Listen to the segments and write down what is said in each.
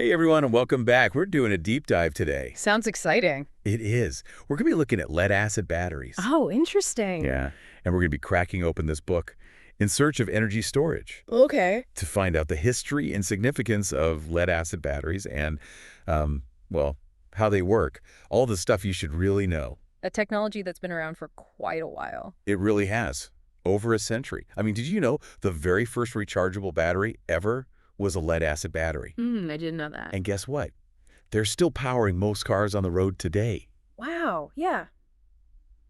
Hey everyone, and welcome back. We're doing a deep dive today. Sounds exciting. It is. We're going to be looking at lead-acid batteries. Oh, interesting. Yeah, and we're going to be cracking open this book in search of energy storage Okay. to find out the history and significance of lead-acid batteries and, well, how they work. All the stuff you should really know. A technology that's been around for quite a while. It really has. Over a century. I mean, did you know the very first rechargeable battery ever was a lead-acid battery? I didn't know that. And guess what? They're still powering most cars on the road today. Wow, yeah.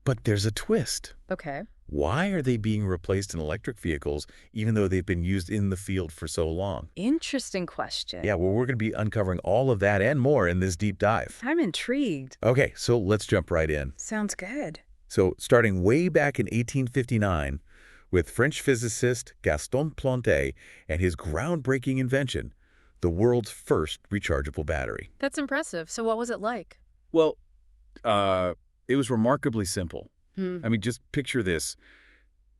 But there's a twist. Okay. Why are they being replaced in electric vehicles even though they've been used in the field for so long? Interesting question. Yeah, well, we're going to be uncovering all of that and more in this deep dive. I'm intrigued. Okay, so let's jump right in. Sounds good. So starting way back in 1859 with French physicist Gaston Plante and his groundbreaking invention, the world's first rechargeable battery. That's impressive. So what was it like? Well, it was remarkably simple. Hmm. I mean, just picture this.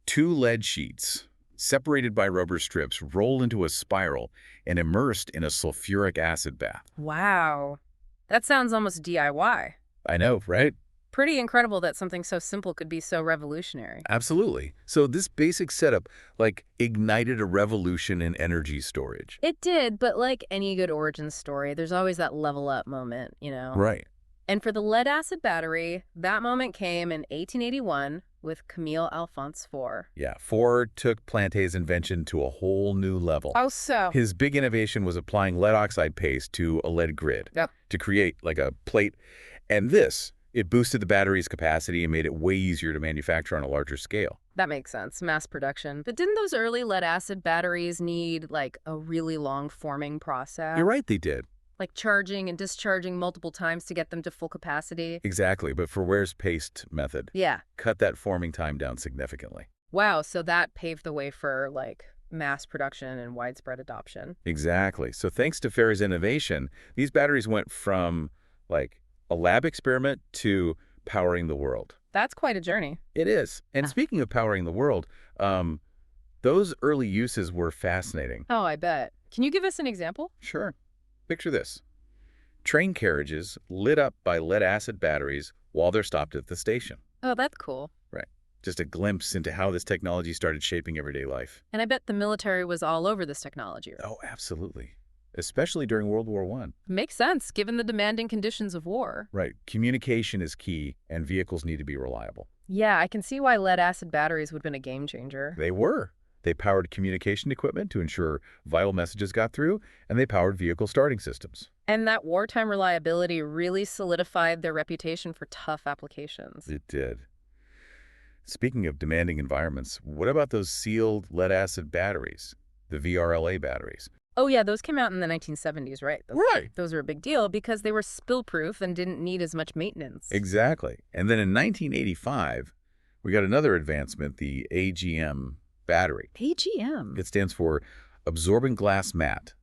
Two lead sheets, separated by rubber strips, roll into a spiral and immersed in a sulfuric acid bath. Wow. That sounds almost DIY. I know, right? Pretty incredible that something so simple could be so revolutionary. Absolutely. So this basic setup, ignited a revolution in energy storage. It did, but like any good origin story, there's always that level up moment, Right. And for the lead-acid battery, that moment came in 1881 with Camille Alphonse IV. Yeah, Ford took Plante's invention to a whole new level. How so? His big innovation was applying lead oxide paste to a lead grid to create a plate. And it boosted the battery's capacity and made it way easier to manufacture on a larger scale. That makes sense, mass production. But didn't those early lead-acid batteries need, a really long forming process? You're right, they did. Like charging and discharging multiple times to get them to full capacity? Exactly, but for Ware's paste method, Yeah. cut that forming time down significantly. Wow, so that paved the way for, mass production and widespread adoption. Exactly. So thanks to Fair's innovation, these batteries went from, a lab experiment to powering the world. That's quite a journey. It is. And speaking of powering the world, those early uses were fascinating. Oh, I bet. Can you give us an example? Sure. Picture this. Train carriages lit up by lead-acid batteries while they're stopped at the station. Oh, that's cool. Right. Just a glimpse into how this technology started shaping everyday life. And I bet the military was all over this technology. Oh, absolutely. Especially during World War I. Makes sense, given the demanding conditions of war. Right. Communication is key, and vehicles need to be reliable. Yeah, I can see why lead-acid batteries would have been a game changer. They were. They powered communication equipment to ensure vital messages got through, and they powered vehicle starting systems. And that wartime reliability really solidified their reputation for tough applications. It did. Speaking of demanding environments, what about those sealed lead-acid batteries, the VRLA batteries? Oh yeah, those came out in the 1970s, right? Right. Those were a big deal because they were spill-proof and didn't need as much maintenance. Exactly. And then in 1985, we got another advancement, the AGM battery. AGM? It stands for Absorbent Glass Mat.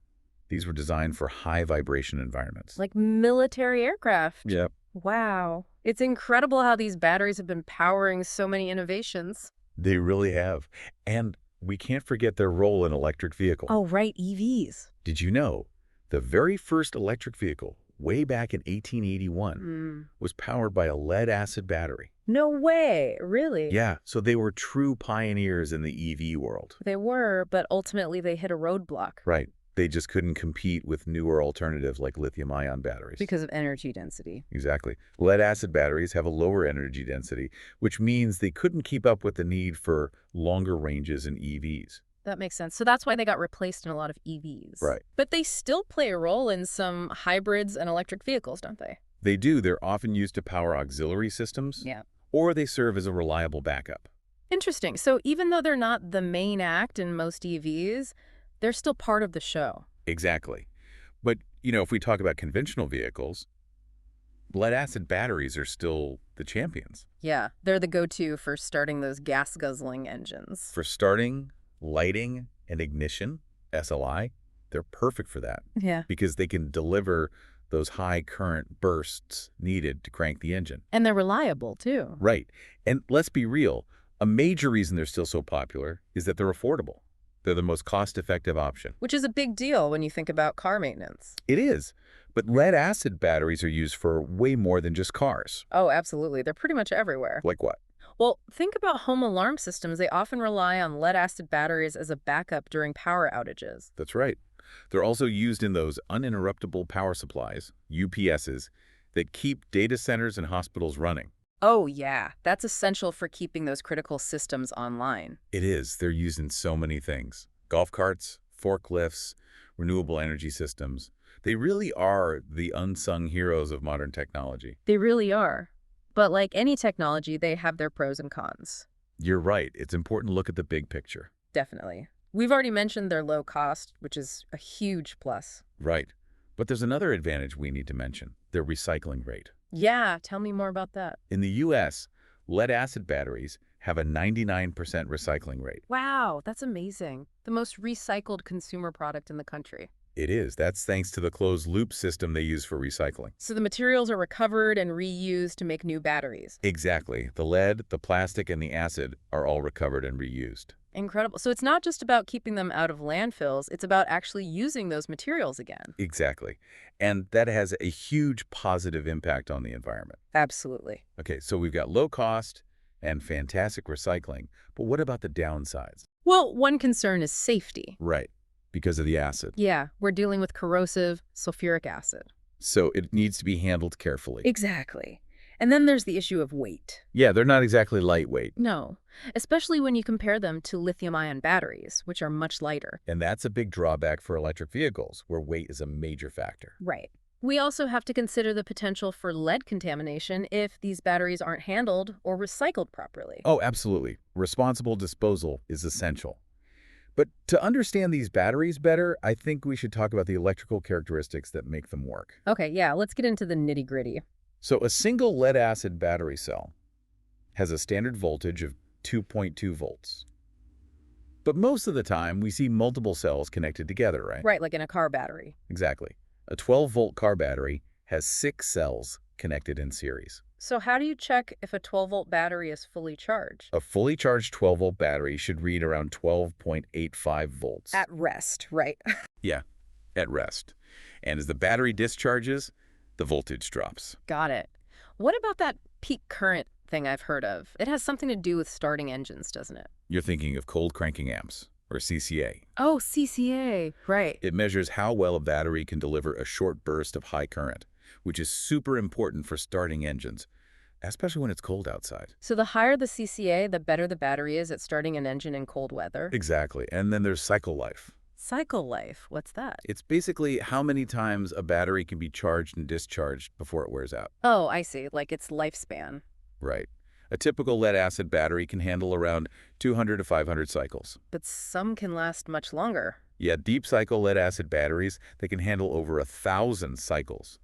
These were designed for high vibration environments. Like military aircraft. Yep. Wow. It's incredible how these batteries have been powering so many innovations. They really have. And we can't forget their role in electric vehicles. Oh, right, EVs. Did you know the very first electric vehicle, way back in 1881, was powered by a lead-acid battery? No way, really? Yeah, so they were true pioneers in the EV world. They were, but ultimately they hit a roadblock. Right. They just couldn't compete with newer alternatives like lithium-ion batteries. Because of energy density. Exactly. Lead-acid batteries have a lower energy density, which means they couldn't keep up with the need for longer ranges in EVs. That makes sense. So that's why they got replaced in a lot of EVs. Right. But they still play a role in some hybrids and electric vehicles, don't they? They do. They're often used to power auxiliary systems. Yeah. Or they serve as a reliable backup. Interesting. So even though they're not the main act in most EVs, they're still part of the show. Exactly. But, if we talk about conventional vehicles, lead-acid batteries are still the champions. Yeah, they're the go-to for starting those gas-guzzling engines. For starting, lighting, and ignition, SLI, they're perfect for that. Yeah. Because they can deliver those high current bursts needed to crank the engine. And they're reliable, too. Right. And let's be real, a major reason they're still so popular is that they're affordable. They're the most cost-effective option. Which is a big deal when you think about car maintenance. It is. But lead-acid batteries are used for way more than just cars. Oh, absolutely. They're pretty much everywhere. Like what? Well, think about home alarm systems. They often rely on lead-acid batteries as a backup during power outages. That's right. They're also used in those uninterruptible power supplies, UPSs, that keep data centers and hospitals running. Oh, yeah. That's essential for keeping those critical systems online. It is. They're used in so many things. Golf carts, forklifts, renewable energy systems. They really are the unsung heroes of modern technology. They really are. But like any technology, they have their pros and cons. You're right. It's important to look at the big picture. Definitely. We've already mentioned their low cost, which is a huge plus. Right. But there's another advantage we need to mention, their recycling rate. Yeah, tell me more about that. In the U.S., lead-acid batteries have a 99% recycling rate. Wow, that's amazing. The most recycled consumer product in the country. It is. That's thanks to the closed-loop system they use for recycling. So the materials are recovered and reused to make new batteries. Exactly. The lead, the plastic, and the acid are all recovered and reused. Incredible. So it's not just about keeping them out of landfills, it's about actually using those materials again. Exactly. And that has a huge positive impact on the environment. Absolutely. Okay, so we've got low cost and fantastic recycling, but what about the downsides? Well, one concern is safety. Right, because of the acid. Yeah, we're dealing with corrosive sulfuric acid. So it needs to be handled carefully. Exactly. And then there's the issue of weight. Yeah, they're not exactly lightweight. No, especially when you compare them to lithium-ion batteries, which are much lighter. And that's a big drawback for electric vehicles, where weight is a major factor. Right. We also have to consider the potential for lead contamination if these batteries aren't handled or recycled properly. Oh, absolutely. Responsible disposal is essential. But to understand these batteries better, I think we should talk about the electrical characteristics that make them work. Okay, yeah, let's get into the nitty-gritty. So a single lead-acid battery cell has a standard voltage of 2.2 volts. But most of the time, we see multiple cells connected together, right? Right, like in a car battery. Exactly. A 12-volt car battery has 6 cells connected in series. So how do you check if a 12-volt battery is fully charged? A fully charged 12-volt battery should read around 12.85 volts. At rest, right? Yeah, at rest. And as the battery discharges, the voltage drops. Got it. What about that peak current thing I've heard of? It has something to do with starting engines, doesn't it? You're thinking of cold cranking amps, or CCA. Oh, CCA, right. It measures how well a battery can deliver a short burst of high current, which is super important for starting engines, especially when it's cold outside. So the higher the CCA, the better the battery is at starting an engine in cold weather? Exactly. And then there's cycle life. Cycle life, what's that? It's basically how many times a battery can be charged and discharged before it wears out. Oh, I see, like its lifespan. Right. A typical lead-acid battery can handle around 200 to 500 cycles. But some can last much longer. Yeah, deep-cycle lead-acid batteries, they can handle over 1,000 cycles.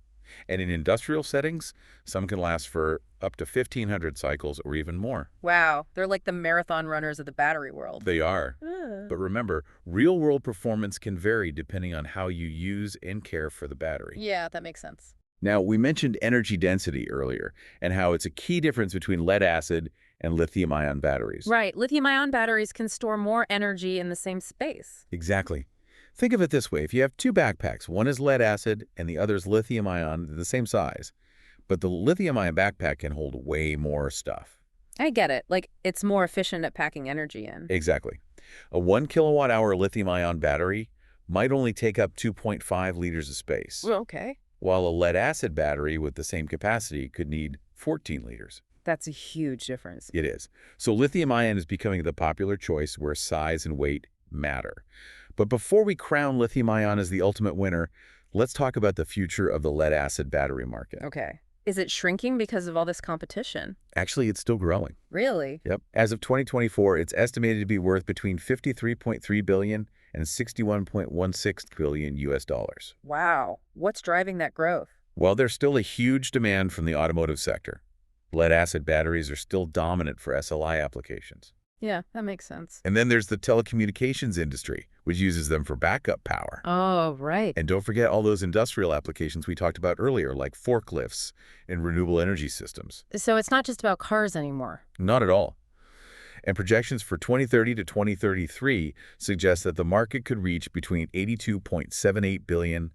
And in industrial settings, some can last for up to 1,500 cycles or even more. Wow, they're like the marathon runners of the battery world. They are. But remember, real-world performance can vary depending on how you use and care for the battery. Yeah, that makes sense. Now, we mentioned energy density earlier and how it's a key difference between lead-acid and lithium-ion batteries. Right, lithium-ion batteries can store more energy in the same space. Exactly. Think of it this way. If you have 2 backpacks, one is lead-acid and the other is lithium-ion, they're the same size. But the lithium-ion backpack can hold way more stuff. I get it. Like, it's more efficient at packing energy in. Exactly. A 1 kilowatt-hour lithium-ion battery might only take up 2.5 liters of space, Well, okay. while a lead-acid battery with the same capacity could need 14 liters. That's a huge difference. It is. So lithium-ion is becoming the popular choice where size and weight matter. But before we crown lithium-ion as the ultimate winner, let's talk about the future of the lead-acid battery market. Okay. Is it shrinking because of all this competition? Actually, it's still growing. Really? Yep. As of 2024, it's estimated to be worth between $53.3 billion and $61.16 billion US dollars. Wow. What's driving that growth? While there's still a huge demand from the automotive sector, lead-acid batteries are still dominant for SLI applications. Yeah, that makes sense. And then there's the telecommunications industry, which uses them for backup power. Oh, right. And don't forget all those industrial applications we talked about earlier, like forklifts and renewable energy systems. So it's not just about cars anymore. Not at all. And projections for 2030 to 2033 suggest that the market could reach between 82.78 billion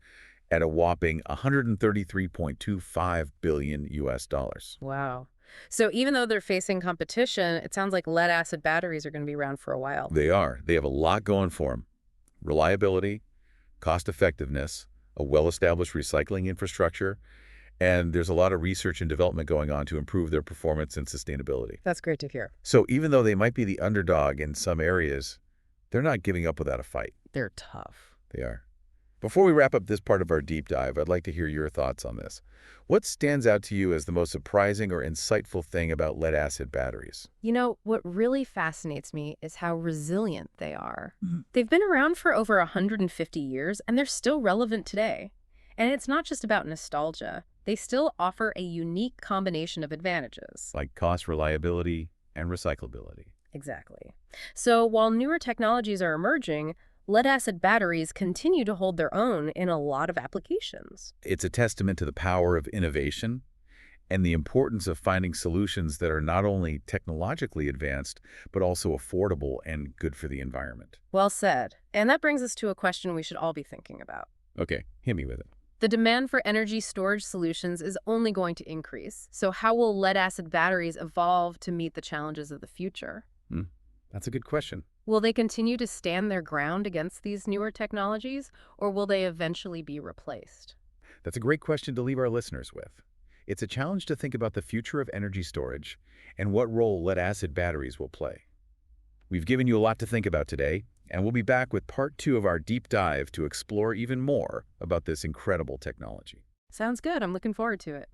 at a whopping 133.25 billion US dollars. Wow. So even though they're facing competition, it sounds like lead-acid batteries are going to be around for a while. They are. They have a lot going for them. Reliability, cost-effectiveness, a well-established recycling infrastructure, and there's a lot of research and development going on to improve their performance and sustainability. That's great to hear. So even though they might be the underdog in some areas, they're not giving up without a fight. They're tough. They are. Before we wrap up this part of our deep dive, I'd like to hear your thoughts on this. What stands out to you as the most surprising or insightful thing about lead-acid batteries? You know, what really fascinates me is how resilient they are. They've been around for over 150 years, and they're still relevant today. And it's not just about nostalgia. They still offer a unique combination of advantages. Like cost, reliability, and recyclability. Exactly. So while newer technologies are emerging, lead-acid batteries continue to hold their own in a lot of applications. It's a testament to the power of innovation and the importance of finding solutions that are not only technologically advanced, but also affordable and good for the environment. Well said. And that brings us to a question we should all be thinking about. Okay, hit me with it. The demand for energy storage solutions is only going to increase. So how will lead-acid batteries evolve to meet the challenges of the future? That's a good question. Will they continue to stand their ground against these newer technologies, or will they eventually be replaced? That's a great question to leave our listeners with. It's a challenge to think about the future of energy storage and what role lead-acid batteries will play. We've given you a lot to think about today, and we'll be back with part 2 of our deep dive to explore even more about this incredible technology. Sounds good. I'm looking forward to it.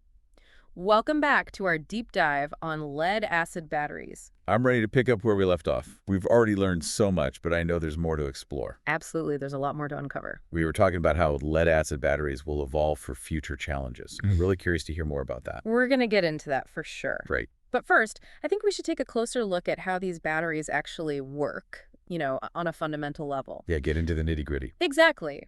Welcome back to our deep dive on lead-acid batteries. I'm ready to pick up where we left off. We've already learned so much, but I know there's more to explore. Absolutely. There's a lot more to uncover. We were talking about how lead-acid batteries will evolve for future challenges. I'm really curious to hear more about that. We're going to get into that for sure. Great. But first, I think we should take a closer look at how these batteries actually work, on a fundamental level. Yeah, get into the nitty-gritty. Exactly.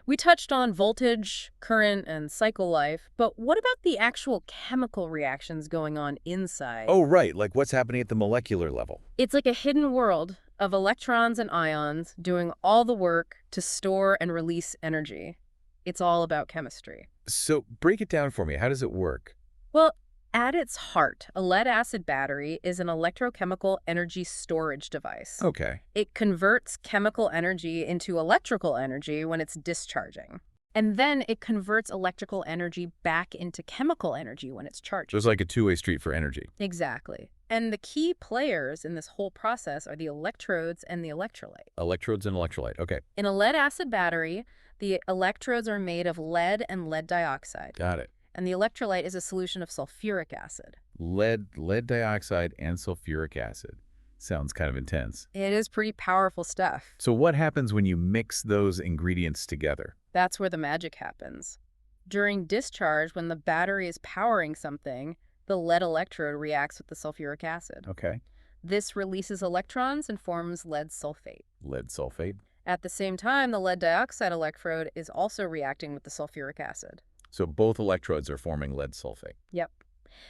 We touched on voltage, current, and cycle life, but what about the actual chemical reactions going on inside? Oh, right, like what's happening at the molecular level. It's like a hidden world of electrons and ions doing all the work to store and release energy. It's all about chemistry. So break it down for me. How does it work? Well, at its heart, a lead-acid battery is an electrochemical energy storage device. Okay. It converts chemical energy into electrical energy when it's discharging. And then it converts electrical energy back into chemical energy when it's charged. So it's like a two-way street for energy. Exactly. And the key players in this whole process are the electrodes and the electrolyte. Electrodes and electrolyte. Okay. In a lead-acid battery, the electrodes are made of lead and lead dioxide. Got it. And the electrolyte is a solution of sulfuric acid. Lead dioxide, and sulfuric acid. Sounds kind of intense. It is pretty powerful stuff. So what happens when you mix those ingredients together? That's where the magic happens. During discharge, when the battery is powering something, the lead electrode reacts with the sulfuric acid. Okay. This releases electrons and forms lead sulfate. Lead sulfate. At the same time, the lead dioxide electrode is also reacting with the sulfuric acid. So both electrodes are forming lead sulfate. Yep.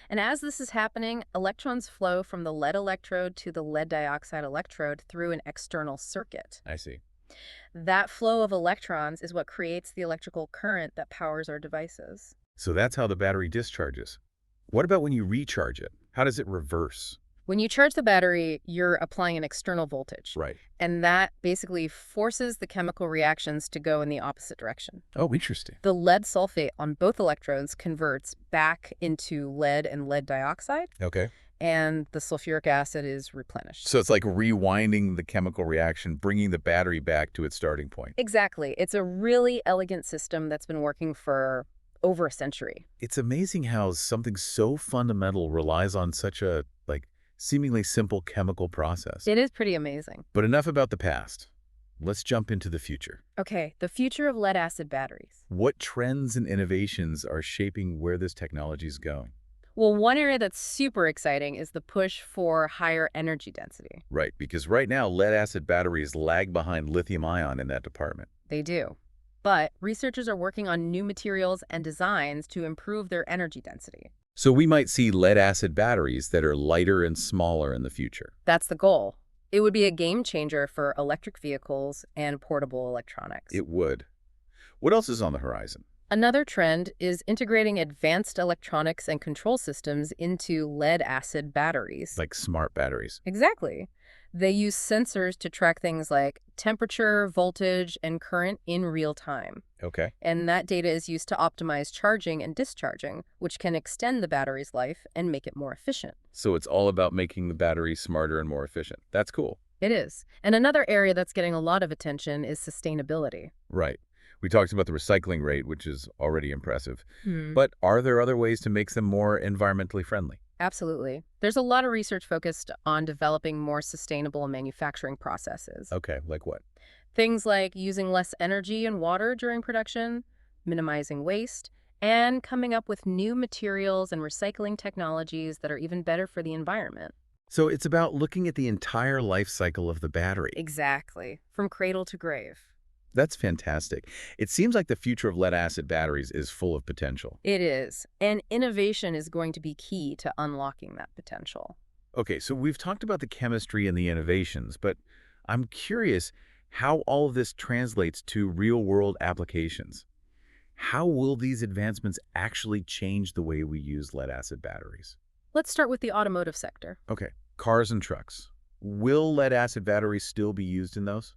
And as this is happening, electrons flow from the lead electrode to the lead dioxide electrode through an external circuit. I see. That flow of electrons is what creates the electrical current that powers our devices. So that's how the battery discharges. What about when you recharge it? How does it reverse? When you charge the battery, you're applying an external voltage. Right. And that basically forces the chemical reactions to go in the opposite direction. Oh, interesting. The lead sulfate on both electrodes converts back into lead and lead dioxide. Okay. And the sulfuric acid is replenished. So it's like rewinding the chemical reaction, bringing the battery back to its starting point. Exactly. It's a really elegant system that's been working for over a century. It's amazing how something so fundamental relies on such a, seemingly simple chemical process. It is pretty amazing. But enough about the past. Let's jump into the future. Okay, the future of lead-acid batteries. What trends and innovations are shaping where this technology is going? Well, one area that's super exciting is the push for higher energy density. Right, because right now, lead-acid batteries lag behind lithium-ion in that department. They do. But researchers are working on new materials and designs to improve their energy density. So we might see lead-acid batteries that are lighter and smaller in the future. That's the goal. It would be a game changer for electric vehicles and portable electronics. It would. What else is on the horizon? Another trend is integrating advanced electronics and control systems into lead-acid batteries. Like smart batteries. Exactly. They use sensors to track things like temperature, voltage, and current in real time. Okay. And that data is used to optimize charging and discharging, which can extend the battery's life and make it more efficient. So it's all about making the battery smarter and more efficient. That's cool. It is. And another area that's getting a lot of attention is sustainability. Right. We talked about the recycling rate, which is already impressive. Hmm. But are there other ways to make them more environmentally friendly? Absolutely. There's a lot of research focused on developing more sustainable manufacturing processes. Okay, like what? Things like using less energy and water during production, minimizing waste, and coming up with new materials and recycling technologies that are even better for the environment. So it's about looking at the entire life cycle of the battery. Exactly. From cradle to grave. That's fantastic. It seems like the future of lead-acid batteries is full of potential. It is. And innovation is going to be key to unlocking that potential. Okay, so we've talked about the chemistry and the innovations, but I'm curious how all of this translates to real-world applications. How will these advancements actually change the way we use lead-acid batteries? Let's start with the automotive sector. Okay, cars and trucks. Will lead-acid batteries still be used in those?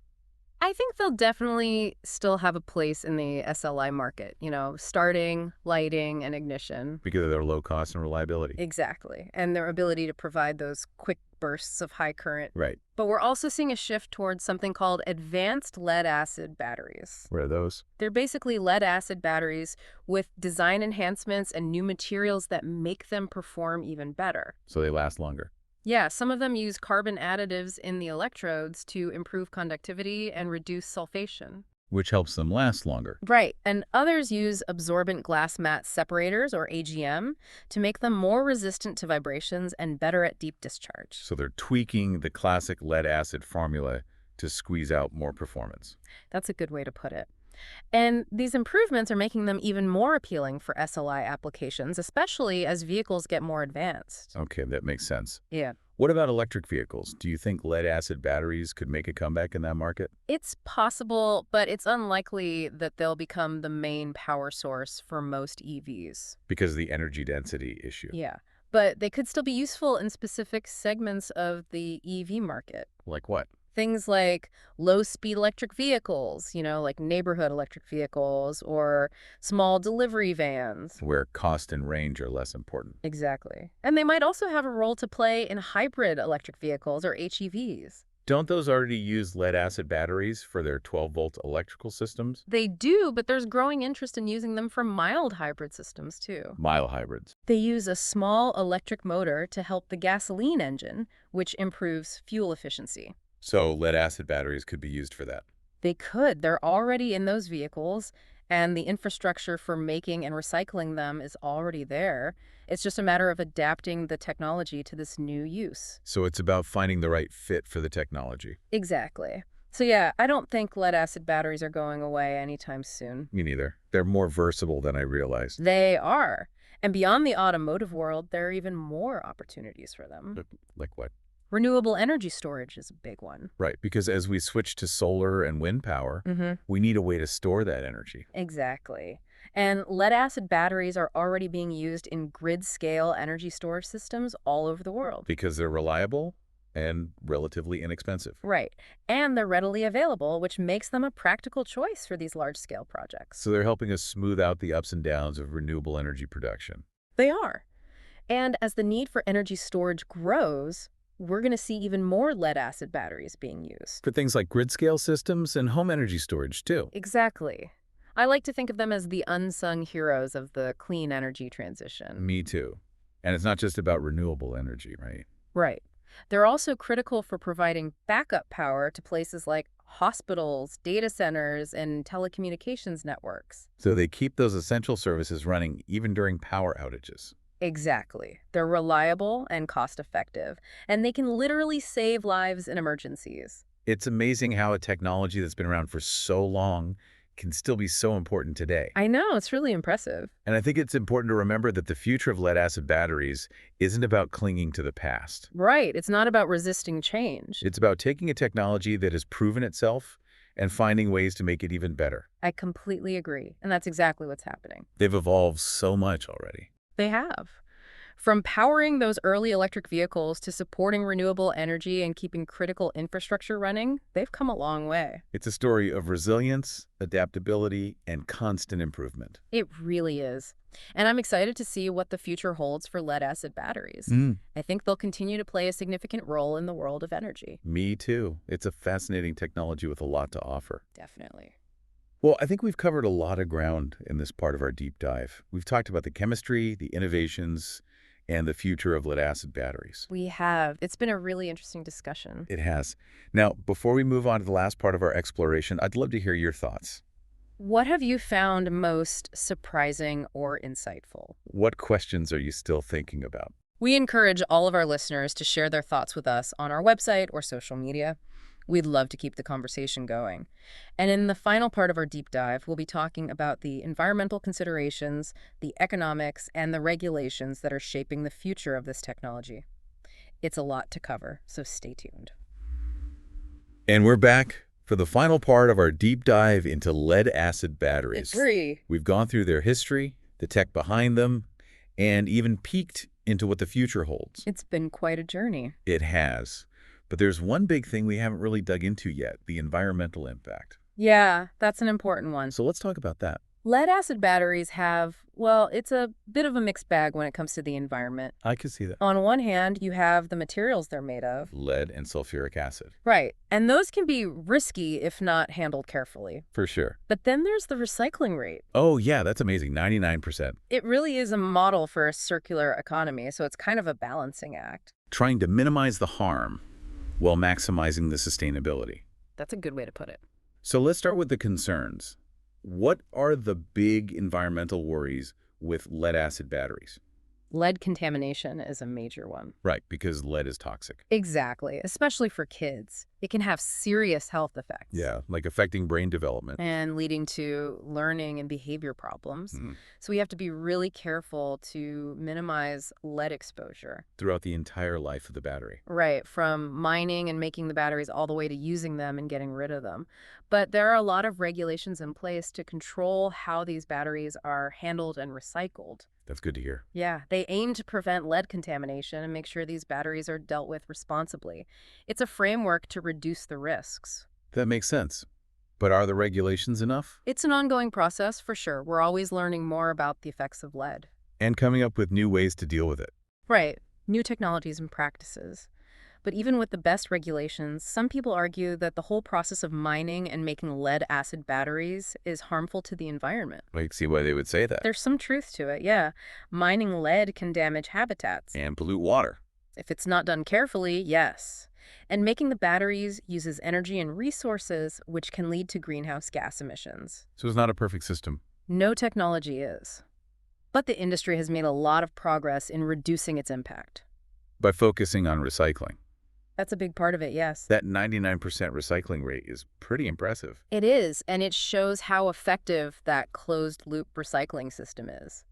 I think they'll definitely still have a place in the SLI market, starting, lighting, and ignition. Because of their low cost and reliability. Exactly. And their ability to provide those quick bursts of high current. Right. But we're also seeing a shift towards something called advanced lead-acid batteries. What are those? They're basically lead-acid batteries with design enhancements and new materials that make them perform even better. So they last longer. Yeah, some of them use carbon additives in the electrodes to improve conductivity and reduce sulfation. Which helps them last longer. Right, and others use absorbent glass mat separators, or AGM, to make them more resistant to vibrations and better at deep discharge. So they're tweaking the classic lead-acid formula to squeeze out more performance. That's a good way to put it. And these improvements are making them even more appealing for SLI applications, especially as vehicles get more advanced. Okay, that makes sense. Yeah. What about electric vehicles? Do you think lead-acid batteries could make a comeback in that market? It's possible, but it's unlikely that they'll become the main power source for most EVs. Because of the energy density issue. Yeah. But they could still be useful in specific segments of the EV market. Like what? Things like low-speed electric vehicles, like neighborhood electric vehicles or small delivery vans. Where cost and range are less important. Exactly. And they might also have a role to play in hybrid electric vehicles or HEVs. Don't those already use lead-acid batteries for their 12-volt electrical systems? They do, but there's growing interest in using them for mild hybrid systems, too. Mild hybrids. They use a small electric motor to help the gasoline engine, which improves fuel efficiency. So lead-acid batteries could be used for that. They could. They're already in those vehicles, and the infrastructure for making and recycling them is already there. It's just a matter of adapting the technology to this new use. So it's about finding the right fit for the technology. Exactly. So yeah, I don't think lead-acid batteries are going away anytime soon. Me neither. They're more versatile than I realized. They are. And beyond the automotive world, there are even more opportunities for them. Like what? Renewable energy storage is a big one. Right, because as we switch to solar and wind power, we need a way to store that energy. Exactly. And lead-acid batteries are already being used in grid-scale energy storage systems all over the world. Because they're reliable and relatively inexpensive. Right. And they're readily available, which makes them a practical choice for these large-scale projects. So they're helping us smooth out the ups and downs of renewable energy production. They are. And as the need for energy storage grows, we're going to see even more lead-acid batteries being used. For things like grid-scale systems and home energy storage, too. Exactly. I like to think of them as the unsung heroes of the clean energy transition. Me too. And it's not just about renewable energy, right? Right. They're also critical for providing backup power to places like hospitals, data centers, and telecommunications networks. So they keep those essential services running even during power outages. Exactly. They're reliable and cost-effective, and they can literally save lives in emergencies. It's amazing how a technology that's been around for so long can still be so important today. I know, it's really impressive. And I think it's important to remember that the future of lead-acid batteries isn't about clinging to the past. Right, it's not about resisting change. It's about taking a technology that has proven itself and finding ways to make it even better. I completely agree, and that's exactly what's happening. They've evolved so much already. They have. From powering those early electric vehicles to supporting renewable energy and keeping critical infrastructure running, they've come a long way. It's a story of resilience, adaptability, and constant improvement. It really is. And I'm excited to see what the future holds for lead-acid batteries. I think they'll continue to play a significant role in the world of energy. Me too. It's a fascinating technology with a lot to offer. Definitely. Well, I think we've covered a lot of ground in this part of our deep dive. We've talked about the chemistry, the innovations, and the future of lead-acid batteries. We have. It's been a really interesting discussion. It has. Now, before we move on to the last part of our exploration, I'd love to hear your thoughts. What have you found most surprising or insightful? What questions are you still thinking about? We encourage all of our listeners to share their thoughts with us on our website or social media. We'd love to keep the conversation going. And in the final part of our deep dive, we'll be talking about the environmental considerations, the economics, and the regulations that are shaping the future of this technology. It's a lot to cover, so stay tuned. And we're back for the final part of our deep dive into lead-acid batteries. Agree. We've gone through their history, the tech behind them, and even peeked into what the future holds. It's been quite a journey. It has. But there's one big thing we haven't really dug into yet, the environmental impact. Yeah, that's an important one. So let's talk about that. Lead-acid batteries have, well, it's a bit of a mixed bag when it comes to the environment. I can see that. On one hand, you have the materials they're made of. Lead and sulfuric acid. Right, and those can be risky if not handled carefully. For sure. But then there's the recycling rate. Oh, yeah, that's amazing. 99%. It really is a model for a circular economy, so it's kind of a balancing act. Trying to minimize the harm while maximizing the sustainability. That's a good way to put it. So let's start with the concerns. What are the big environmental worries with lead-acid batteries? Lead contamination is a major one. Right, because lead is toxic. Exactly, especially for kids. It can have serious health effects. Yeah, like affecting brain development. And leading to learning and behavior problems. So we have to be really careful to minimize lead exposure. Throughout the entire life of the battery. Right, from mining and making the batteries all the way to using them and getting rid of them. But there are a lot of regulations in place to control how these batteries are handled and recycled. That's good to hear. Yeah, they aim to prevent lead contamination and make sure these batteries are dealt with responsibly. It's a framework to reduce the risks. That makes sense. But are the regulations enough? It's an ongoing process, for sure. We're always learning more about the effects of lead. And coming up with new ways to deal with it. Right, new technologies and practices. But even with the best regulations, some people argue that the whole process of mining and making lead-acid batteries is harmful to the environment. I can see why they would say that. There's some truth to it, yeah. Mining lead can damage habitats. And pollute water. If it's not done carefully, yes. And making the batteries uses energy and resources, which can lead to greenhouse gas emissions. So it's not a perfect system. No technology is. But the industry has made a lot of progress in reducing its impact. By focusing on recycling. That's a big part of it, yes. That 99% recycling rate is pretty impressive. It is, and it shows how effective that closed-loop recycling system is.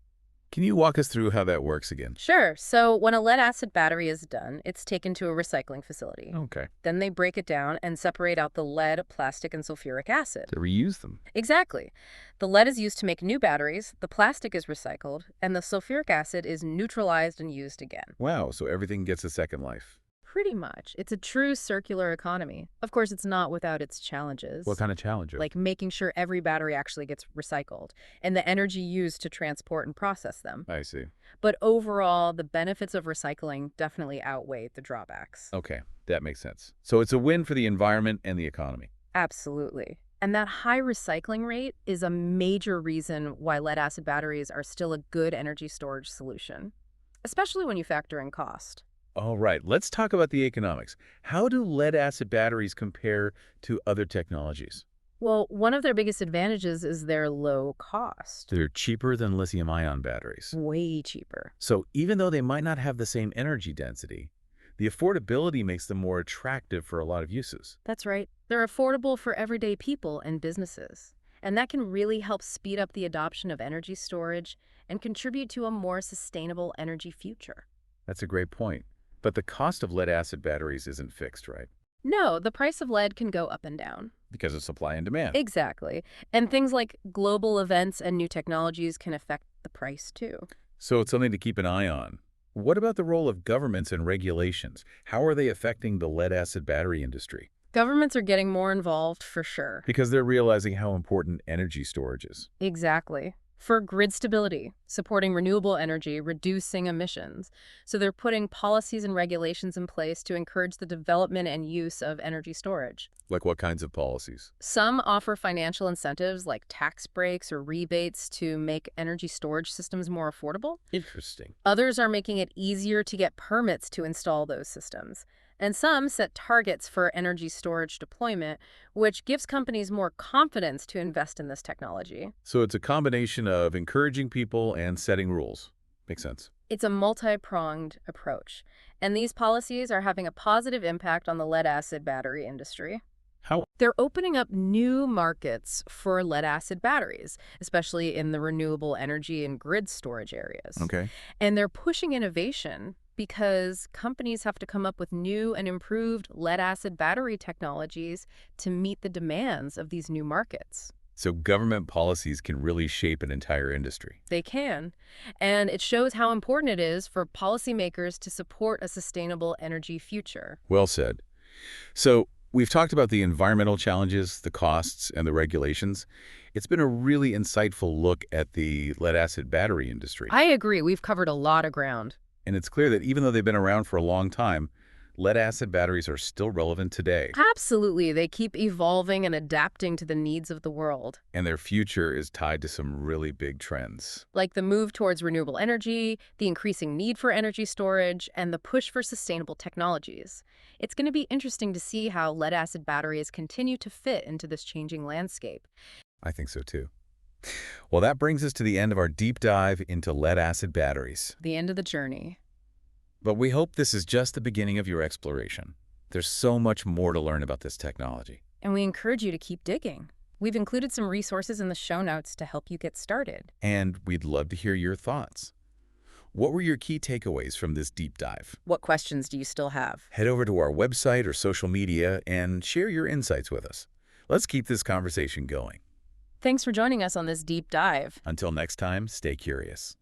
Can you walk us through how that works again? Sure. So when a lead-acid battery is done, it's taken to a recycling facility. Okay. Then they break it down and separate out the lead, plastic, and sulfuric acid. To reuse them. Exactly. The lead is used to make new batteries, the plastic is recycled, and the sulfuric acid is neutralized and used again. Wow, so everything gets a second life. Pretty much. It's a true circular economy. Of course, it's not without its challenges. What kind of challenges? Like making sure every battery actually gets recycled and the energy used to transport and process them. I see. But overall, the benefits of recycling definitely outweigh the drawbacks. Okay, that makes sense. So it's a win for the environment and the economy. Absolutely. And that high recycling rate is a major reason why lead-acid batteries are still a good energy storage solution, especially when you factor in cost. All right, let's talk about the economics. How do lead-acid batteries compare to other technologies? Well, one of their biggest advantages is their low cost. They're cheaper than lithium-ion batteries. Way cheaper. So even though they might not have the same energy density, the affordability makes them more attractive for a lot of uses. That's right. They're affordable for everyday people and businesses. And that can really help speed up the adoption of energy storage and contribute to a more sustainable energy future. That's a great point. But the cost of lead-acid batteries isn't fixed, right? No, the price of lead can go up and down. Because of supply and demand. Exactly. And things like global events and new technologies can affect the price too. So it's something to keep an eye on. What about the role of governments and regulations? How are they affecting the lead-acid battery industry? Governments are getting more involved for sure. Because they're realizing how important energy storage is. Exactly. For grid stability, supporting renewable energy, reducing emissions. So they're putting policies and regulations in place to encourage the development and use of energy storage. Like what kinds of policies? Some offer financial incentives like tax breaks or rebates to make energy storage systems more affordable. Interesting. Others are making it easier to get permits to install those systems. And some set targets for energy storage deployment, which gives companies more confidence to invest in this technology. So it's a combination of encouraging people and setting rules. Makes sense. It's a multi-pronged approach, and these policies are having a positive impact on the lead-acid battery industry. How? They're opening up new markets for lead-acid batteries, especially in the renewable energy and grid storage areas. Okay. And they're pushing innovation because companies have to come up with new and improved lead-acid battery technologies to meet the demands of these new markets. So government policies can really shape an entire industry. They can. And it shows how important it is for policymakers to support a sustainable energy future. Well said. So we've talked about the environmental challenges, the costs, and the regulations. It's been a really insightful look at the lead-acid battery industry. I agree. We've covered a lot of ground. And it's clear that even though they've been around for a long time, lead-acid batteries are still relevant today. Absolutely. They keep evolving and adapting to the needs of the world. And their future is tied to some really big trends. Like the move towards renewable energy, the increasing need for energy storage, and the push for sustainable technologies. It's going to be interesting to see how lead-acid batteries continue to fit into this changing landscape. I think so too. Well, that brings us to the end of our deep dive into lead-acid batteries. The end of the journey. But we hope this is just the beginning of your exploration. There's so much more to learn about this technology. And we encourage you to keep digging. We've included some resources in the show notes to help you get started. And we'd love to hear your thoughts. What were your key takeaways from this deep dive? What questions do you still have? Head over to our website or social media and share your insights with us. Let's keep this conversation going. Thanks for joining us on this deep dive. Until next time, stay curious.